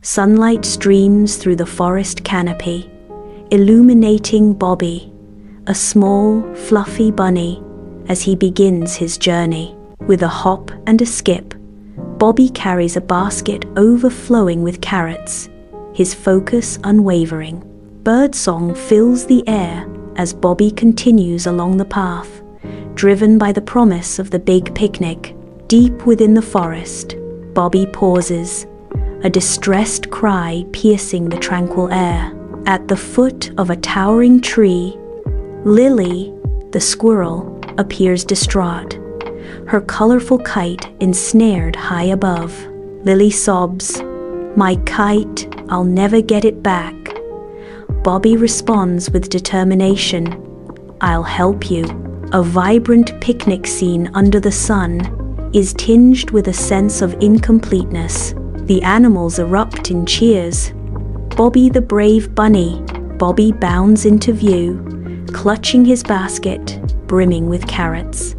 Sunlight streams through the forest canopy, illuminating Bobby, a small, fluffy bunny, as he begins his journey. With a hop and a skip, Bobby carries a basket overflowing with carrots, his focus unwavering. Birdsong fills the air as Bobby continues along the path, driven by the promise of the big picnic. Deep within the forest, Bobby pauses, a distressed cry piercing the tranquil air. At the foot of a towering tree, Lily, the squirrel, appears distraught, her colorful kite ensnared high above. Lily sobs, "My kite, I'll never get it back." Bobby responds with determination, "I'll help you." A vibrant picnic scene under the sun is tinged with a sense of incompleteness. The animals erupt in cheers. Bobby the brave bunny, Bobby bounds into view, clutching his basket, brimming with carrots.